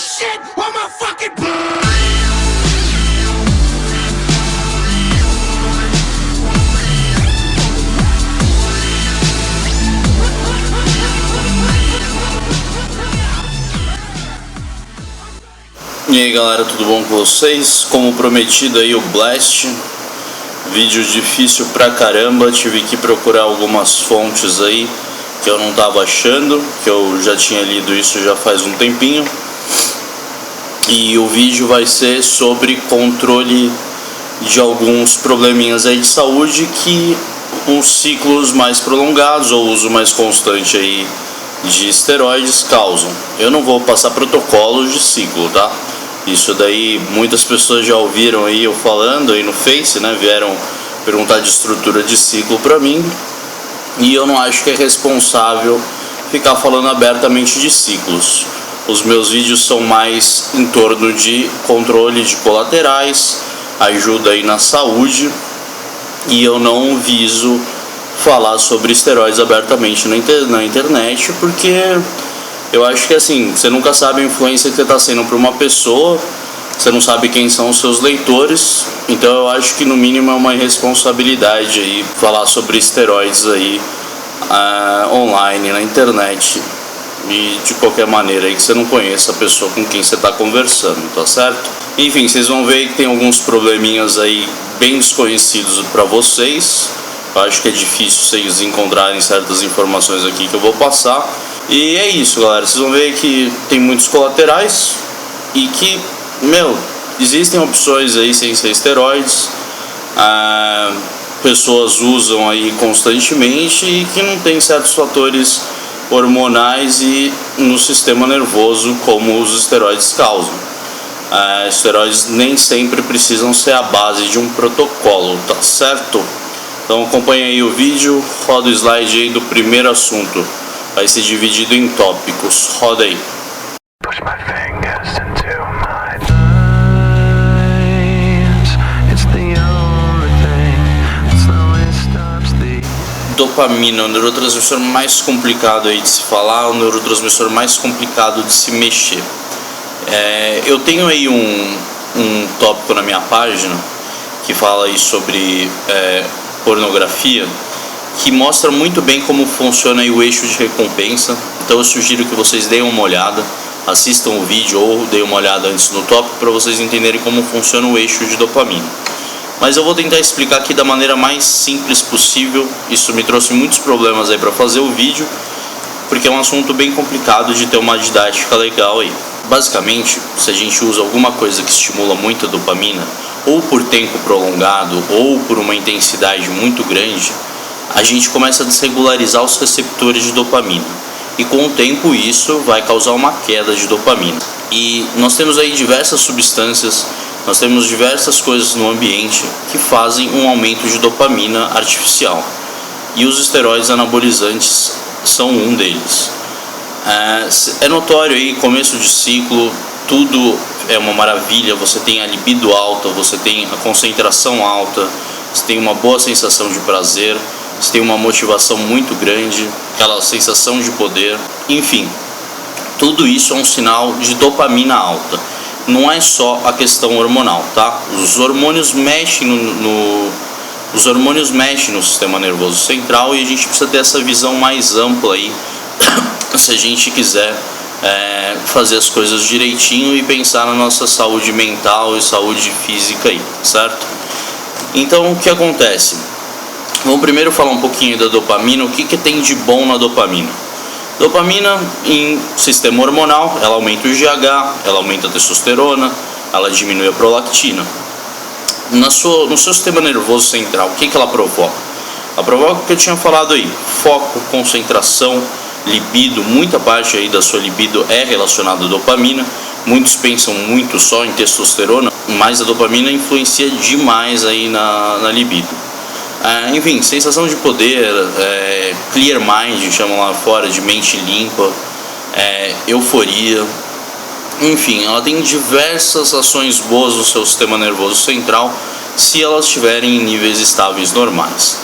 shit on my fucking E aí galera, tudo bom com vocês? Como prometido aí o Blast, vídeo difícil pra caramba, tive que procurar algumas fontes aí que eu não tava achando, que eu já tinha lido isso já faz um tempinho. E o vídeo vai ser sobre controle de alguns probleminhas aí de saúde que uns ciclos mais prolongados ou uso mais constante aí de esteroides causam. Eu não vou passar protocolos de ciclo, tá? Isso daí muitas pessoas já ouviram aí eu falando aí no Face, né? Vieram perguntar de estrutura de ciclo pra mim. E eu não acho que é responsável ficar falando abertamente de ciclos. Os meus vídeos são mais em torno de controle de colaterais, ajuda aí na saúde. E eu não viso falar sobre esteroides abertamente na internet, porque eu acho que assim, você nunca sabe a influência que você está sendo para uma pessoa, você não sabe quem são os seus leitores, então eu acho que no mínimo é uma irresponsabilidade aí falar sobre esteroides aí online, na internet, e de qualquer maneira aí que você não conheça a pessoa com quem você está conversando, tá certo? Enfim, vocês vão ver que tem alguns probleminhas aí bem desconhecidos para vocês. Eu acho que é difícil vocês encontrarem certas informações aqui que eu vou passar. E é isso, galera. Vocês vão ver que tem muitos colaterais e que, existem opções aí sem ser esteroides. Pessoas usam aí constantemente e que não tem certos fatores hormonais e no sistema nervoso como os esteroides causam. Esteroides nem sempre precisam ser a base de um protocolo, tá certo? Então acompanha aí o vídeo, roda o slide aí do primeiro assunto. Vai ser dividido em tópicos. Roda aí. Dopamina, o neurotransmissor mais complicado aí de se falar, o neurotransmissor mais complicado de se mexer. Eu tenho aí um tópico na minha página que fala aí sobre pornografia, que mostra muito bem como funciona aí o eixo de recompensa. Então eu sugiro que vocês deem uma olhada, assistam o vídeo ou deem uma olhada antes no tópico para vocês entenderem como funciona o eixo de dopamina. Mas eu vou tentar explicar aqui da maneira mais simples possível. Isso me trouxe muitos problemas aí para fazer o vídeo, porque é um assunto bem complicado de ter uma didática legal aí. Basicamente, se a gente usa alguma coisa que estimula muito a dopamina, ou por tempo prolongado, ou por uma intensidade muito grande, a gente começa a desregularizar os receptores de dopamina. E com o tempo isso vai causar uma queda de dopamina. E nós temos aí diversas substâncias, nós temos diversas coisas no ambiente que fazem um aumento de dopamina artificial. E os esteroides anabolizantes são um deles. É notório aí, começo de ciclo, tudo é uma maravilha, você tem a libido alta, você tem a concentração alta, você tem uma boa sensação de prazer, você tem uma motivação muito grande, aquela sensação de poder, enfim, tudo isso é um sinal de dopamina alta. Não é só a questão hormonal, tá? Os hormônios mexem no sistema nervoso central e a gente precisa ter essa visão mais ampla aí, se a gente quiser fazer as coisas direitinho e pensar na nossa saúde mental e saúde física aí, certo? Então o que acontece? Vamos primeiro falar um pouquinho da dopamina. O que tem de bom na dopamina? Dopamina em sistema hormonal, ela aumenta o GH, ela aumenta a testosterona, ela diminui a prolactina. No seu sistema nervoso central, o que ela provoca? Ela provoca o que eu tinha falado aí: foco, concentração, libido. Muita parte aí da sua libido é relacionada à dopamina. Muitos pensam muito só em testosterona, mas a dopamina influencia demais aí na libido. Enfim, sensação de poder, clear mind, chamam lá fora de mente limpa, euforia. Enfim, ela tem diversas ações boas no seu sistema nervoso central se elas estiverem em níveis estáveis normais.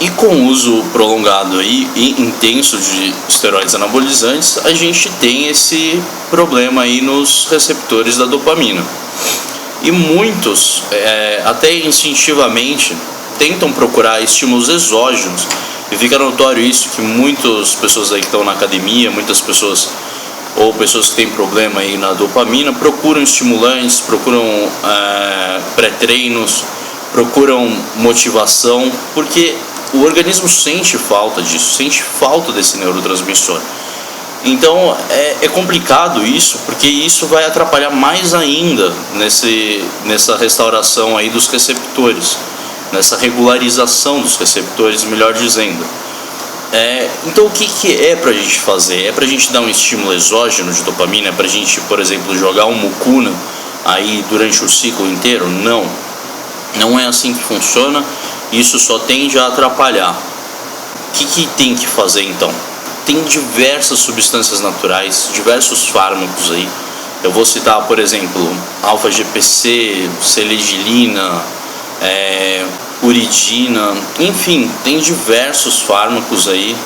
E com o uso prolongado e intenso de esteroides anabolizantes, a gente tem esse problema aí nos receptores da dopamina. E muitos, até instintivamente, tentam procurar estímulos exógenos. E fica notório isso, que muitas pessoas aí que estão na academia, muitas pessoas ou pessoas que têm problema aí na dopamina, procuram estimulantes, procuram pré-treinos, procuram motivação, porque o organismo sente falta disso, sente falta desse neurotransmissor. Então é complicado isso, porque isso vai atrapalhar mais ainda nessa restauração aí dos receptores, nessa regularização dos receptores, melhor dizendo. Então o que é pra gente fazer? É pra gente dar um estímulo exógeno de dopamina? É pra gente, por exemplo, jogar um mucuna aí durante o ciclo inteiro? Não é assim que funciona. Isso só tende a atrapalhar. O que tem que fazer então? Tem diversas substâncias naturais, diversos fármacos aí. Eu vou citar, por exemplo, alfa-GPC, selegilina, uridina, enfim, tem diversos fármacos aí,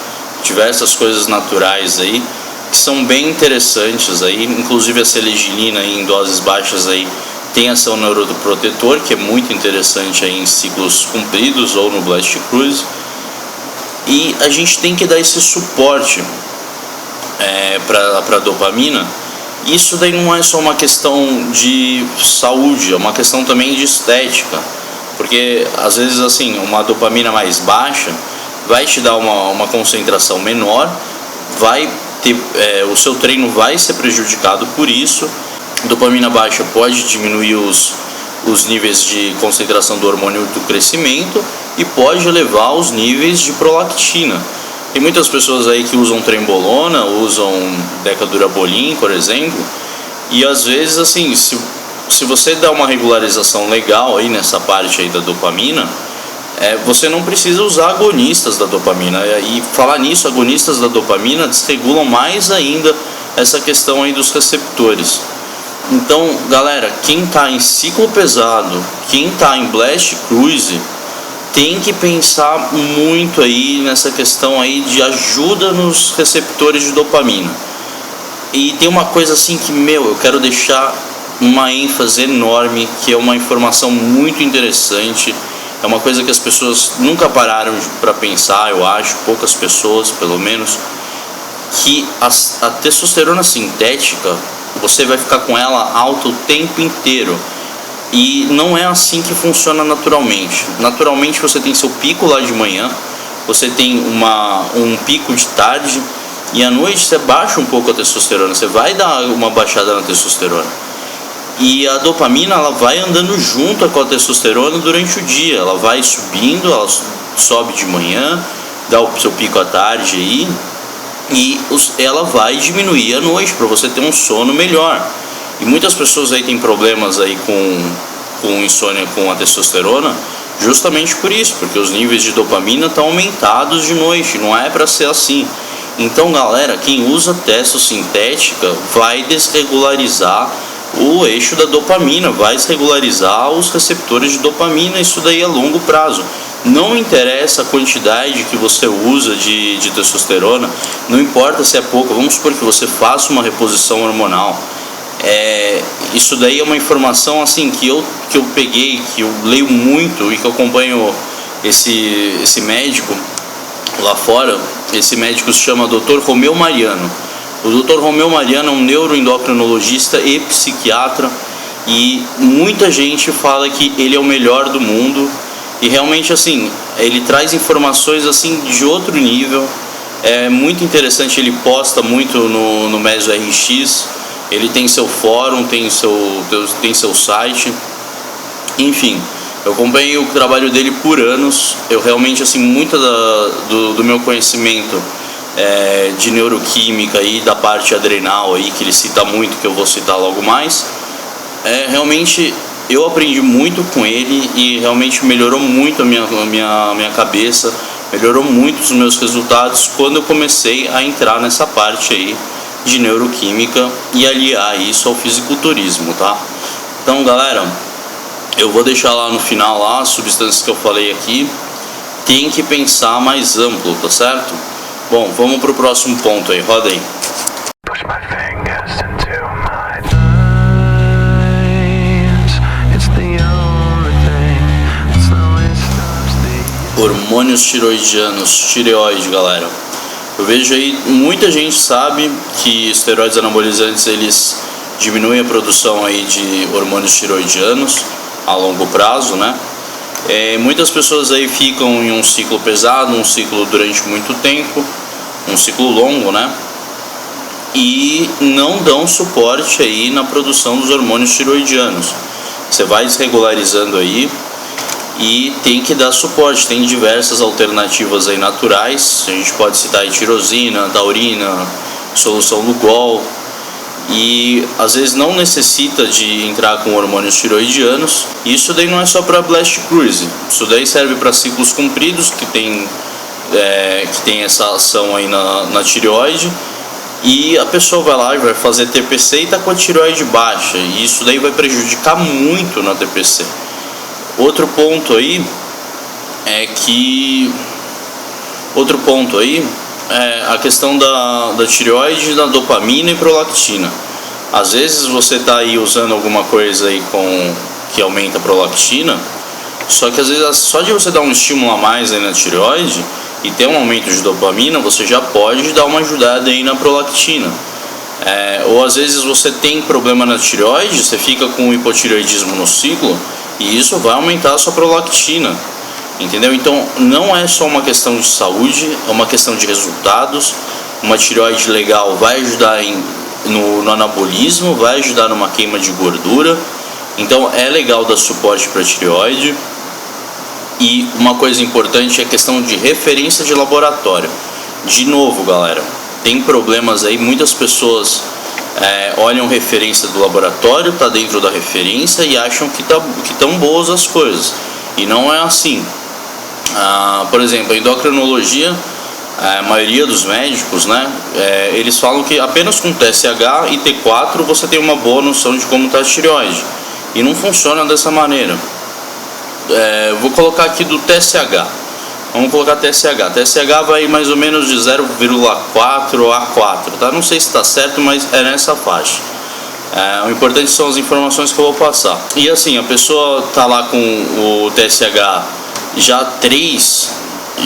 diversas coisas naturais aí, que são bem interessantes aí, inclusive a selegilina aí, em doses baixas aí, tem ação neuroprotetor, que é muito interessante aí em ciclos compridos ou no Blast Cruise. E a gente tem que dar esse suporte para a dopamina. Isso daí não é só uma questão de saúde, é uma questão também de estética. Porque às vezes assim, uma dopamina mais baixa vai te dar uma concentração menor, o seu treino vai ser prejudicado por isso. Dopamina baixa pode diminuir os níveis de concentração do hormônio do crescimento e pode elevar os níveis de prolactina. Tem muitas pessoas aí que usam trembolona, usam decadurabolin, por exemplo, e às vezes assim, se você dá uma regularização legal aí nessa parte aí da dopamina, você não precisa usar agonistas da dopamina. E falar nisso, agonistas da dopamina desregulam mais ainda essa questão aí dos receptores. Então, galera, quem está em ciclo pesado, quem está em Blast Cruise, tem que pensar muito aí nessa questão aí de ajuda nos receptores de dopamina. E tem uma coisa assim que, eu quero deixar uma ênfase enorme, que é uma informação muito interessante, é uma coisa que as pessoas nunca pararam para pensar, eu acho, poucas pessoas pelo menos, que a testosterona sintética, você vai ficar com ela alta o tempo inteiro. E não é assim que funciona naturalmente. Naturalmente você tem seu pico lá de manhã, você tem um pico de tarde, e à noite você baixa um pouco a testosterona, você vai dar uma baixada na testosterona. E a dopamina, ela vai andando junto com a testosterona durante o dia, ela vai subindo, ela sobe de manhã, dá o seu pico à tarde aí, e ela vai diminuir à noite para você ter um sono melhor. E muitas pessoas aí têm problemas aí com insônia com a testosterona, justamente por isso, porque os níveis de dopamina estão aumentados de noite, não é para ser assim. Então, galera, quem usa testo sintética vai desregularizar o eixo da dopamina, vai desregularizar os receptores de dopamina, isso daí a longo prazo. Não interessa a quantidade que você usa de testosterona, não importa se é pouco, vamos supor que você faça uma reposição hormonal. Isso daí é uma informação assim que eu peguei, que eu leio muito e que eu acompanho esse médico lá fora. Esse médico se chama Dr. Romeu Mariano. O Dr. Romeu Mariano é um neuroendocrinologista e psiquiatra, e muita gente fala que ele é o melhor do mundo, e realmente assim, ele traz informações assim de outro nível. É muito interessante, ele posta muito no Meso RX, ele tem seu fórum, tem seu site, enfim, eu acompanhei o trabalho dele por anos. Eu realmente assim, muito do meu conhecimento de neuroquímica e da parte adrenal aí, que ele cita muito, que eu vou citar logo mais, realmente eu aprendi muito com ele e realmente melhorou muito a minha cabeça, melhorou muito os meus resultados quando eu comecei a entrar nessa parte aí de neuroquímica e aliar isso ao fisiculturismo, tá? Então, galera, eu vou deixar lá no final lá as substâncias que eu falei aqui, tem que pensar mais amplo, tá certo? Bom, vamos pro próximo ponto aí, roda aí. Hormônios tiroidianos, tireoide, galera. Eu vejo aí, muita gente sabe que esteroides anabolizantes eles diminuem a produção aí de hormônios tiroidianos a longo prazo, né? Muitas pessoas aí ficam em um ciclo pesado, um ciclo durante muito tempo, um ciclo longo, né? E não dão suporte aí na produção dos hormônios tiroidianos. Você vai desregularizando aí e tem que dar suporte. Tem diversas alternativas aí naturais. A gente pode citar aí tirosina, taurina, solução Lugol. E às vezes não necessita de entrar com hormônios tiroidianos. E isso daí não é só para blast cruise. Isso daí serve para ciclos compridos que tem essa ação aí na tireoide. E a pessoa vai lá e vai fazer TPC e está com a tireoide baixa. E isso daí vai prejudicar muito na TPC. Outro ponto aí é a questão da tireoide, da dopamina e prolactina. Às vezes você está aí usando alguma coisa aí que aumenta a prolactina, só que às vezes só de você dar um estímulo a mais aí na tireoide e ter um aumento de dopamina, você já pode dar uma ajudada aí na prolactina. Ou às vezes você tem problema na tireoide, você fica com hipotireoidismo no ciclo, e isso vai aumentar a sua prolactina, entendeu? Então não é só uma questão de saúde, é uma questão de resultados. Uma tireoide legal vai ajudar no anabolismo, vai ajudar numa queima de gordura. Então é legal dar suporte para a tireoide. E uma coisa importante é a questão de referência de laboratório. De novo, galera, tem problemas aí, muitas pessoas olham referência do laboratório, tá dentro da referência e acham que estão boas as coisas. E não é assim. Por exemplo, a endocrinologia, a maioria dos médicos, né, eles falam que apenas com TSH e T4 você tem uma boa noção de como está a tireoide. E não funciona dessa maneira. Vou colocar aqui do TSH. Vamos colocar TSH. TSH vai mais ou menos de 0,4 a 4, tá? Não sei se está certo, mas é nessa faixa. O importante são as informações que eu vou passar. E assim, a pessoa tá lá com o TSH já 3,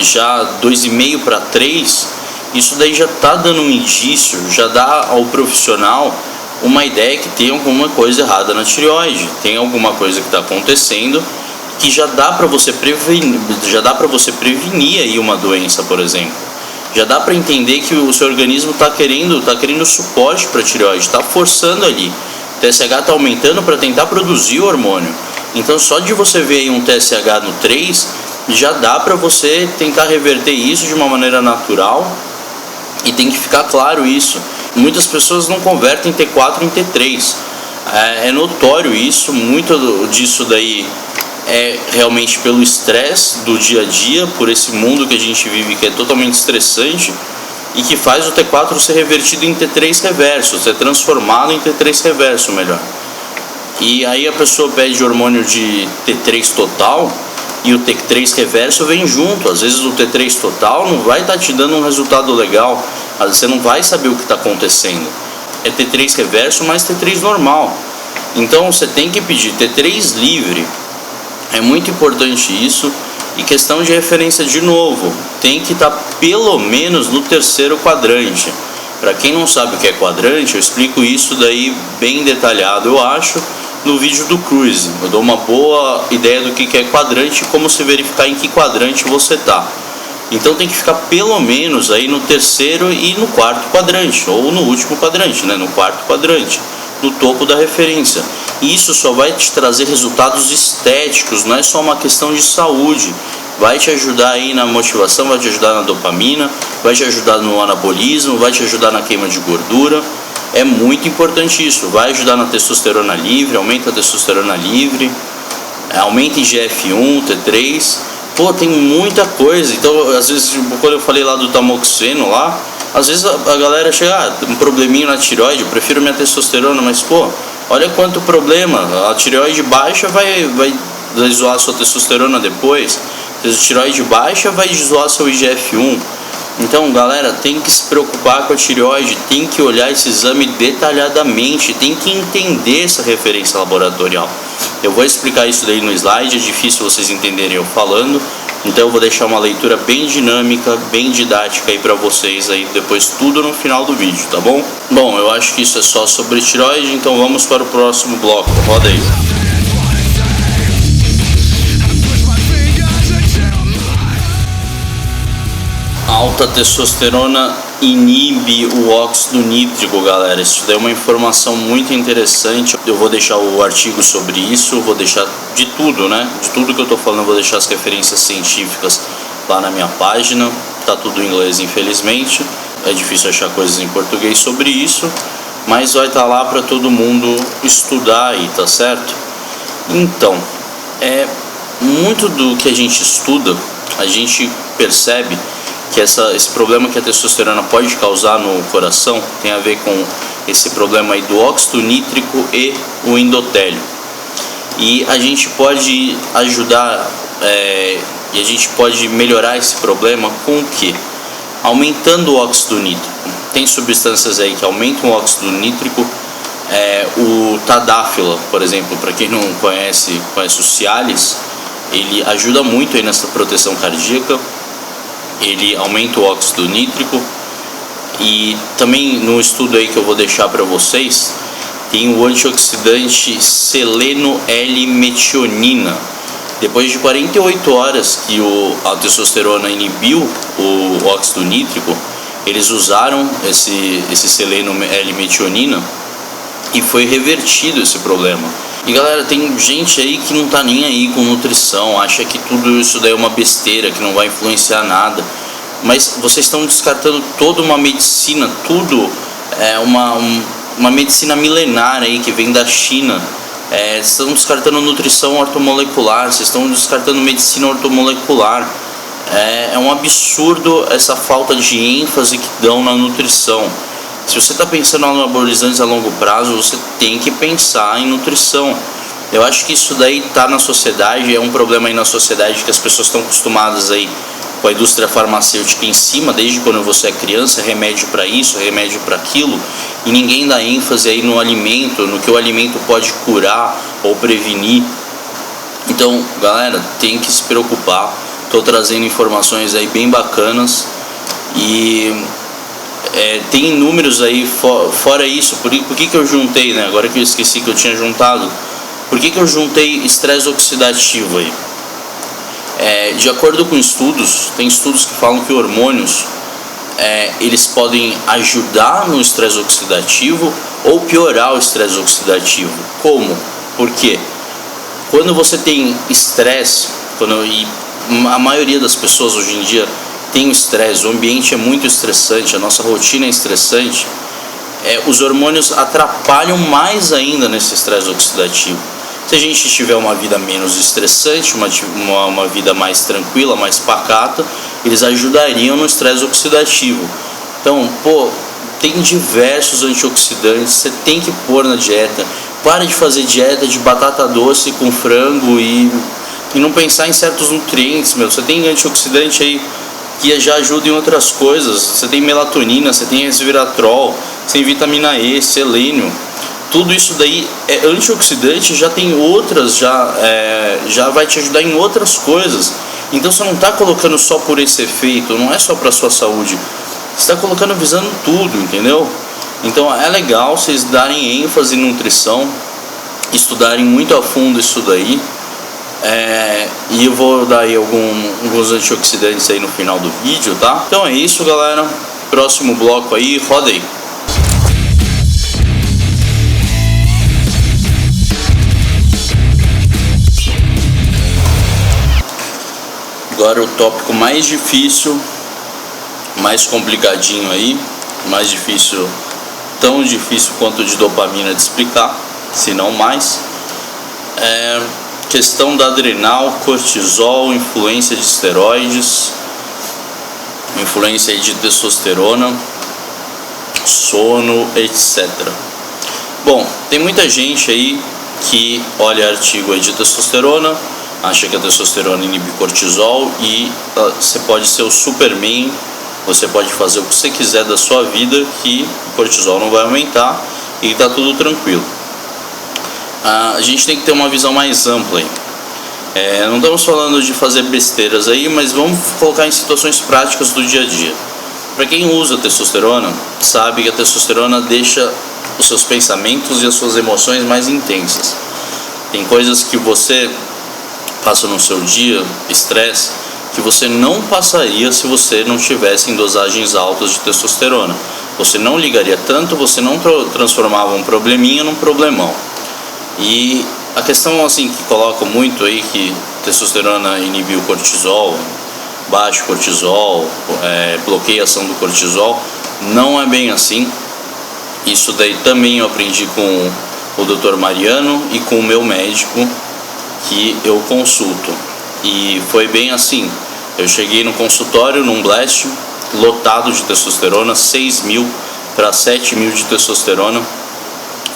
já 2,5 para 3, isso daí já tá dando um indício, já dá ao profissional uma ideia que tem alguma coisa errada na tireoide, tem alguma coisa que está acontecendo que já dá para você prevenir aí uma doença, por exemplo. Já dá para entender que o seu organismo está querendo suporte para a tireoide, está forçando ali. O TSH está aumentando para tentar produzir o hormônio. Então só de você ver aí um TSH no 3, já dá para você tentar reverter isso de uma maneira natural. E tem que ficar claro isso. Muitas pessoas não convertem T4 em T3. É notório isso, muito disso daí é realmente pelo estresse do dia a dia, por esse mundo que a gente vive que é totalmente estressante e que faz o T4 ser revertido em T3 reverso, ser transformado em T3 reverso melhor. E aí a pessoa pede hormônio de T3 total e o T3 reverso vem junto. Às vezes o T3 total não vai estar te dando um resultado legal, às vezes você não vai saber o que está acontecendo. É T3 reverso mais T3 normal. Então você tem que pedir T3 livre. É muito importante isso. E questão de referência de novo, tem que estar pelo menos no terceiro quadrante. Para quem não sabe o que é quadrante, eu explico isso daí bem detalhado, eu acho, no vídeo do Cruise. Eu dou uma boa ideia do que é quadrante e como se verificar em que quadrante você está. Então tem que ficar pelo menos aí no terceiro e no quarto quadrante, ou no último quadrante, né? No quarto quadrante, no topo da referência. E isso só vai te trazer resultados estéticos, não é só uma questão de saúde. Vai te ajudar aí na motivação, vai te ajudar na dopamina, vai te ajudar no anabolismo, vai te ajudar na queima de gordura. É muito importante isso. Vai ajudar na testosterona livre, aumenta a testosterona livre, aumenta em GF1, T3. Pô, tem muita coisa. Então, às vezes, quando eu falei lá do tamoxeno lá, às vezes a galera chega, um probleminha na tireoide, eu prefiro minha testosterona, mas pô, olha quanto problema. A tireoide baixa vai zoar a sua testosterona depois. Peso de tireoide baixa vai zoar seu IGF-1. Então, galera, tem que se preocupar com a tireoide, tem que olhar esse exame detalhadamente, tem que entender essa referência laboratorial. Eu vou explicar isso daí no slide, é difícil vocês entenderem eu falando, então eu vou deixar uma leitura bem dinâmica, bem didática aí pra vocês aí, depois tudo no final do vídeo, tá bom? Bom, eu acho que isso é só sobre tireoide, então vamos para o próximo bloco, roda aí. Alta testosterona inibe o óxido nítrico, galera. Isso daí é uma informação muito interessante. Eu vou deixar o artigo sobre isso, vou deixar de tudo, né? De tudo que eu tô falando, eu vou deixar as referências científicas lá na minha página. Tá tudo em inglês, infelizmente. É difícil achar coisas em português sobre isso, mas vai estar lá para todo mundo estudar aí, tá certo? Então, muito do que a gente estuda, a gente percebe que esse problema que a testosterona pode causar no coração tem a ver com esse problema aí do óxido nítrico e o endotélio. E a gente pode ajudar e a gente pode melhorar esse problema com o quê? Aumentando o óxido nítrico. Tem substâncias aí que aumentam o óxido nítrico. O Tadalafila, por exemplo, para quem não conhece o Cialis, ele ajuda muito aí nessa proteção cardíaca. Ele aumenta o óxido nítrico. E também no estudo aí que eu vou deixar para vocês, tem o antioxidante seleno L-metionina. Depois de 48 horas que a testosterona inibiu o óxido nítrico, eles usaram esse seleno L-metionina e foi revertido esse problema. E galera, tem gente aí que não tá nem aí com nutrição, acha que tudo isso daí é uma besteira, que não vai influenciar nada. Mas vocês estão descartando toda uma medicina, tudo é uma medicina milenar aí que vem da China. Vocês estão descartando nutrição ortomolecular, vocês estão descartando medicina ortomolecular. É um absurdo essa falta de ênfase que dão na nutrição. Se você está pensando em anabolizantes a longo prazo, você tem que pensar em nutrição. Eu acho que isso daí está na sociedade, é um problema aí na sociedade que as pessoas estão acostumadas aí com a indústria farmacêutica em cima, desde quando você é criança, remédio para isso, remédio para aquilo, e ninguém dá ênfase aí no alimento, no que o alimento pode curar ou prevenir. Então, galera, tem que se preocupar. Estou trazendo informações aí bem bacanas e tem números aí fora isso. Por que eu juntei, né? Agora que eu esqueci que eu tinha juntado, por que eu juntei estresse oxidativo aí? De acordo com estudos, tem estudos que falam que hormônios eles podem ajudar no estresse oxidativo ou piorar o estresse oxidativo. Como? Por quê? Quando você tem estresse, e a maioria das pessoas hoje em dia tem o estresse, o ambiente é muito estressante, a nossa rotina é estressante, os hormônios atrapalham mais ainda nesse estresse oxidativo. Se a gente tiver uma vida menos estressante, uma vida mais tranquila, mais pacata, eles ajudariam no estresse oxidativo. Então, tem diversos antioxidantes, você tem que pôr na dieta. Para de fazer dieta de batata doce com frango e não pensar em certos nutrientes, meu. Você tem antioxidante aí que já ajuda em outras coisas. Você tem melatonina, você tem resveratrol, você tem vitamina E, selênio. Tudo isso daí é antioxidante, já tem outras, já vai te ajudar em outras coisas. Então você não está colocando só por esse efeito, não é só para sua saúde. Você está colocando visando tudo, entendeu? Então é legal vocês darem ênfase em nutrição, estudarem muito a fundo isso daí. E eu vou dar aí alguns antioxidantes aí no final do vídeo, tá? Então é isso, galera. Próximo bloco aí, roda aí. Agora o tópico mais difícil, mais complicadinho aí, mais difícil, tão difícil quanto o de dopamina de explicar, se não mais, questão da adrenal, cortisol, influência de esteroides, influência aí de testosterona, sono, etc. Bom, tem muita gente aí que olha artigo aí de testosterona, acha que a testosterona inibe cortisol e você pode ser o Superman, você pode fazer o que você quiser da sua vida que o cortisol não vai aumentar e tá tudo tranquilo. A gente tem que ter uma visão mais ampla aí. Não estamos falando de fazer besteiras aí, mas vamos colocar em situações práticas do dia a dia. Para quem usa testosterona, sabe que a testosterona deixa os seus pensamentos e as suas emoções mais intensas. Tem coisas que você passa no seu dia, estresse, que você não passaria se você não tivesse em dosagens altas de testosterona. Você não ligaria tanto, você não transformava um probleminha num problemão. E a questão assim que colocam muito aí que testosterona inibe o cortisol, baixa o cortisol, bloqueia a ação do cortisol, não é bem assim. Isso daí também eu aprendi com o Dr. Mariano e com o meu médico que eu consulto. E foi bem assim, eu cheguei no consultório num blast lotado de testosterona, 6.000 para 7.000 de testosterona,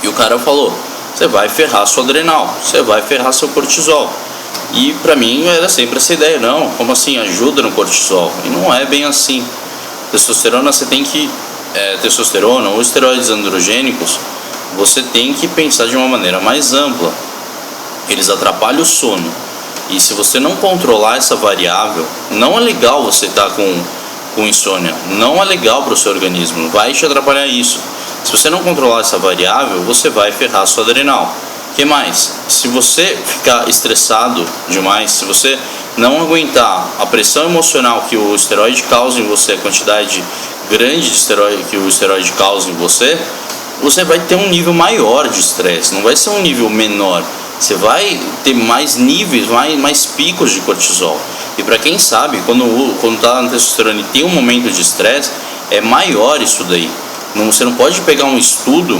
e o cara falou: você vai ferrar sua adrenal, você vai ferrar seu cortisol. E pra mim era sempre essa ideia, não, como assim, ajuda no cortisol? E não é bem assim. Testosterona você tem que, testosterona ou esteroides androgênicos, você tem que pensar de uma maneira mais ampla. Eles atrapalham o sono. E se você não controlar essa variável, não é legal você estar com insônia, não é legal para o seu organismo, vai te atrapalhar isso. Se você não controlar essa variável, você vai ferrar a sua adrenal. O que mais? Se você ficar estressado demais, se você não aguentar a pressão emocional que o esteroide causa em você, a quantidade grande de esteroide que o esteroide causa em você, você vai ter um nível maior de estresse, não vai ser um nível menor. Você vai ter mais níveis, mais picos de cortisol. E para quem sabe, quando está na testosterona e tem um momento de estresse, é maior isso daí. Você não pode pegar um estudo,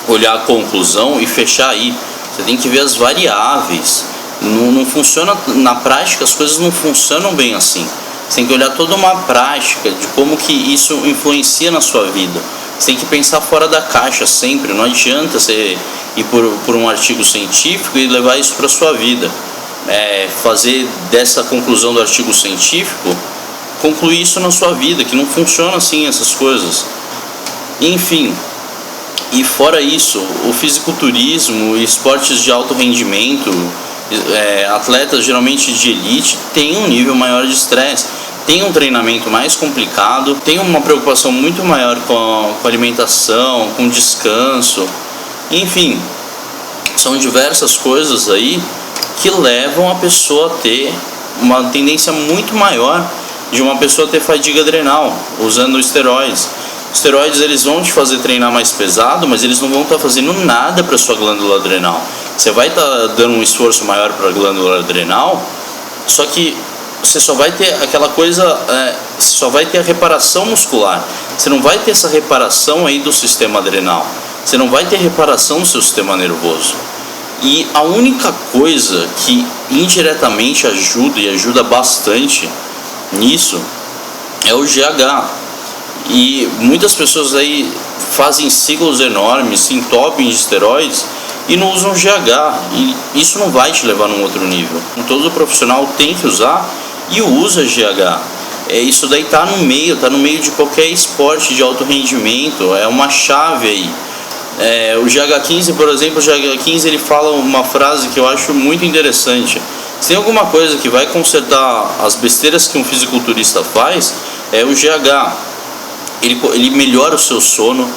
olhar a conclusão e fechar aí. Você tem que ver as variáveis. Não funciona, na prática as coisas não funcionam bem assim. Você tem que olhar toda uma prática de como que isso influencia na sua vida. Você tem que pensar fora da caixa sempre. Não adianta você ir por um artigo científico e levar isso para a sua vida. Fazer dessa conclusão do artigo científico, concluir isso na sua vida, que não funciona assim essas coisas. Enfim, e fora isso, o fisiculturismo e esportes de alto rendimento, atletas geralmente de elite, têm um nível maior de estresse, tem um treinamento mais complicado, tem uma preocupação muito maior com a alimentação, com descanso, enfim, são diversas coisas aí que levam a pessoa a ter uma tendência muito maior de uma pessoa ter fadiga adrenal usando esteroides. Esteroides eles vão te fazer treinar mais pesado, mas eles não vão estar fazendo nada para sua glândula adrenal. Você vai estar dando um esforço maior para a glândula adrenal, só que você só vai ter aquela coisa, você só vai ter a reparação muscular. Você não vai ter essa reparação aí do sistema adrenal. Você não vai ter reparação do seu sistema nervoso. E a única coisa que indiretamente ajuda e ajuda bastante nisso é o GH. E muitas pessoas aí fazem ciclos enormes, se entopem de esteroides e não usam GH. E isso não vai te levar num outro nível. Todo profissional tem que usar e usa GH. Isso daí tá no meio de qualquer esporte de alto rendimento. É uma chave aí. O GH15, por exemplo, o GH15 ele fala uma frase que eu acho muito interessante. Se tem alguma coisa que vai consertar as besteiras que um fisiculturista faz, é o GH. Ele melhora o seu sono,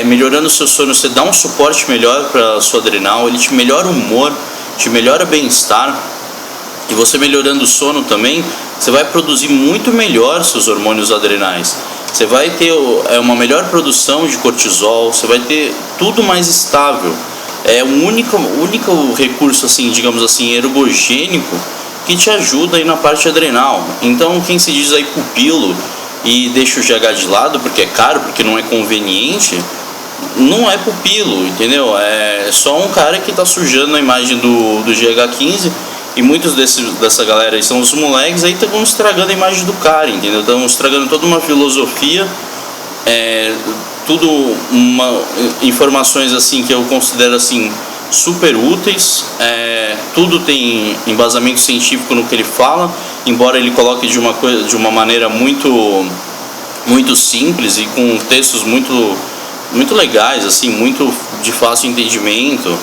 melhorando o seu sono você dá um suporte melhor para a sua adrenal, ele te melhora o humor, te melhora o bem-estar, e você melhorando o sono também, você vai produzir muito melhor seus hormônios adrenais, você vai ter uma melhor produção de cortisol, você vai ter tudo mais estável. É o único recurso, assim, digamos assim, ergogênico que te ajuda aí na parte adrenal. Então quem se diz aí pupilo e deixa o GH de lado porque é caro, porque não é conveniente, não é pupilo, entendeu? É só um cara que tá sujando a imagem do GH15, e muitos dessa galera aí são os moleques aí que estão estragando a imagem do cara, entendeu? Estão estragando toda uma filosofia, tudo informações assim que eu considero assim super úteis, tudo tem embasamento científico no que ele fala, embora ele coloque de uma maneira muito simples e com textos muito legais, assim, muito de fácil entendimento,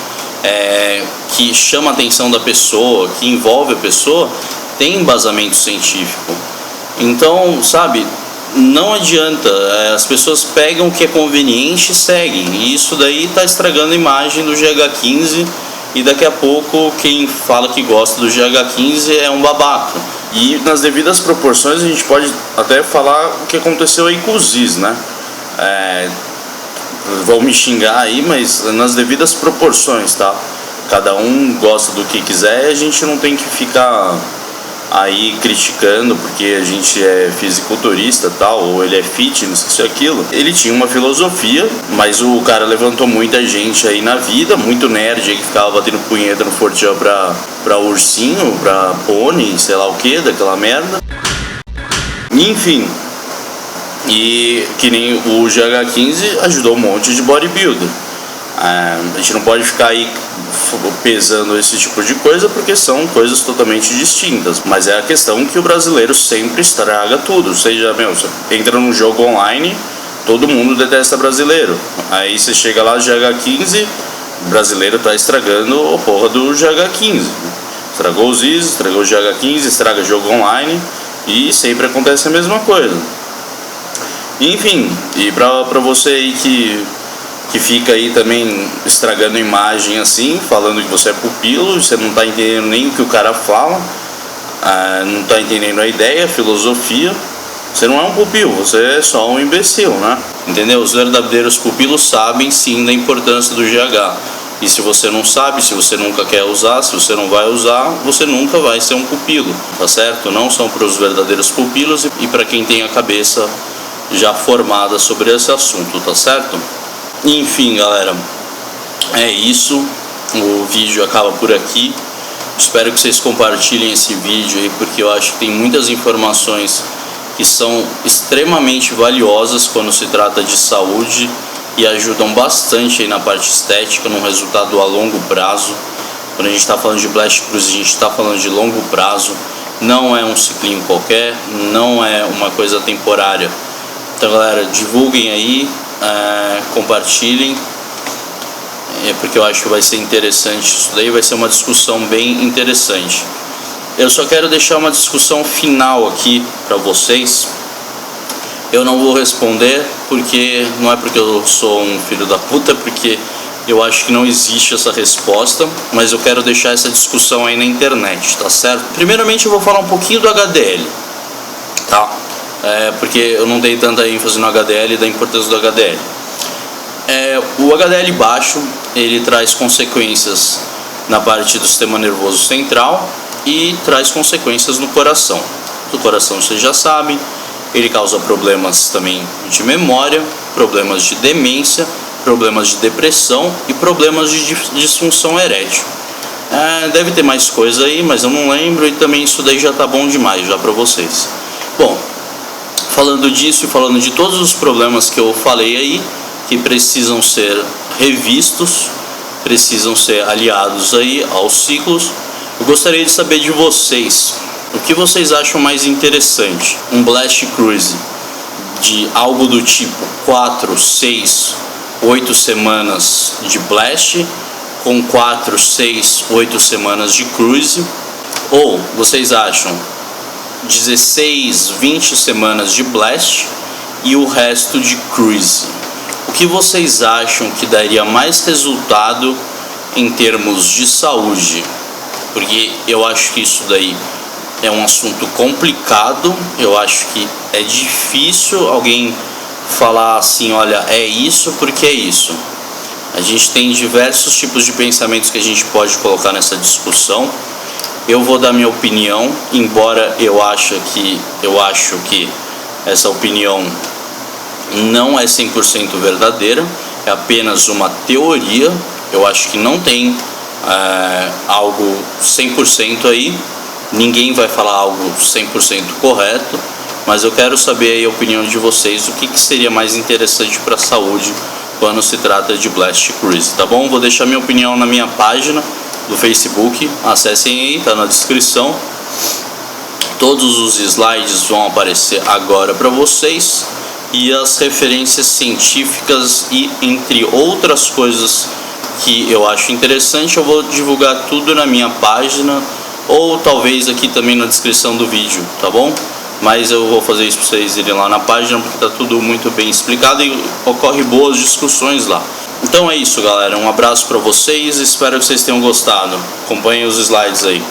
que chama a atenção da pessoa, que envolve a pessoa, tem embasamento científico. Então, sabe, não adianta, as pessoas pegam o que é conveniente e seguem, e isso daí está estragando a imagem do GH15, e daqui a pouco quem fala que gosta do GH15 é um babaca. E nas devidas proporções a gente pode até falar o que aconteceu aí com o Ziz, né? Vão me xingar aí, mas nas devidas proporções, tá? Cada um gosta do que quiser e a gente não tem que ficar aí criticando porque a gente é fisiculturista tal, ou ele é fitness, isso e aquilo. Ele tinha uma filosofia, mas o cara levantou muita gente aí na vida, muito nerd aí que ficava batendo punheta no Fortean pra ursinho, pra pônei, sei lá o que, daquela merda. Enfim, e que nem o GH15 ajudou um monte de bodybuilder. A gente não pode ficar aí pesando esse tipo de coisa porque são coisas totalmente distintas, mas é a questão que o brasileiro sempre estraga tudo. Ou seja, você entra num jogo online, todo mundo detesta brasileiro, aí você chega lá GH15, o brasileiro tá estragando a porra do GH15, estragou os Ziz, estragou o GH15, estraga jogo online e sempre acontece a mesma coisa. Enfim, e pra você aí que fica aí também estragando a imagem assim, falando que você é pupilo, você não tá entendendo nem o que o cara fala, não tá entendendo a ideia, a filosofia, você não é um pupilo, você é só um imbecil, né? Entendeu? Os verdadeiros pupilos sabem sim da importância do GH. E se você não sabe, se você nunca quer usar, se você não vai usar, você nunca vai ser um pupilo, tá certo? Não são para os verdadeiros pupilos e para quem tem a cabeça já formada sobre esse assunto, tá certo? Enfim, galera, é isso, o vídeo acaba por aqui. Espero que vocês compartilhem esse vídeo aí, porque eu acho que tem muitas informações que são extremamente valiosas quando se trata de saúde e ajudam bastante aí na parte estética, no resultado a longo prazo. Quando a gente está falando de Blast Cruise, a gente está falando de longo prazo, não é um ciclinho qualquer, não é uma coisa temporária. Então, galera, divulguem aí, compartilhem, porque eu acho que vai ser interessante isso daí, vai ser uma discussão bem interessante. Eu só quero deixar uma discussão final aqui para vocês. Eu não vou responder, porque não é porque eu sou um filho da puta, porque eu acho que não existe essa resposta, mas eu quero deixar essa discussão aí na internet, tá certo? Primeiramente eu vou falar um pouquinho do HDL, tá? Porque eu não dei tanta ênfase no HDL e da importância do HDL. O HDL baixo, ele traz consequências na parte do sistema nervoso central e traz consequências no coração. Do coração vocês já sabem, ele causa problemas também de memória, problemas de demência, problemas de depressão e problemas de disfunção erétil. Deve ter mais coisa aí, mas eu não lembro, e também isso daí já tá bom demais já para vocês. Bom, falando disso e falando de todos os problemas que eu falei aí, que precisam ser revistos, precisam ser aliados aí aos ciclos, eu gostaria de saber de vocês, o que vocês acham mais interessante? Um Blast Cruise de algo do tipo 4, 6, 8 semanas de Blast, com 4, 6, 8 semanas de Cruise, ou vocês acham 16, 20 semanas de Blast e o resto de Cruise? O que vocês acham que daria mais resultado em termos de saúde? Porque eu acho que isso daí é um assunto complicado, eu acho que é difícil alguém falar assim, olha, é isso porque é isso. A gente tem diversos tipos de pensamentos que a gente pode colocar nessa discussão. Eu vou dar minha opinião, embora eu acho que essa opinião não é 100% verdadeira, é apenas uma teoria. Eu acho que não tem algo 100% aí, ninguém vai falar algo 100% correto, mas eu quero saber aí a opinião de vocês, o que seria mais interessante para a saúde quando se trata de Blast Cruise, tá bom? Vou deixar minha opinião na minha página do Facebook, acessem aí, tá na descrição. Todos os slides vão aparecer agora para vocês e as referências científicas e entre outras coisas que eu acho interessante, eu vou divulgar tudo na minha página ou talvez aqui também na descrição do vídeo, tá bom? Mas eu vou fazer isso para vocês irem lá na página porque tá tudo muito bem explicado e ocorre boas discussões lá. Então é isso, galera, um abraço para vocês, espero que vocês tenham gostado. Acompanhem os slides aí.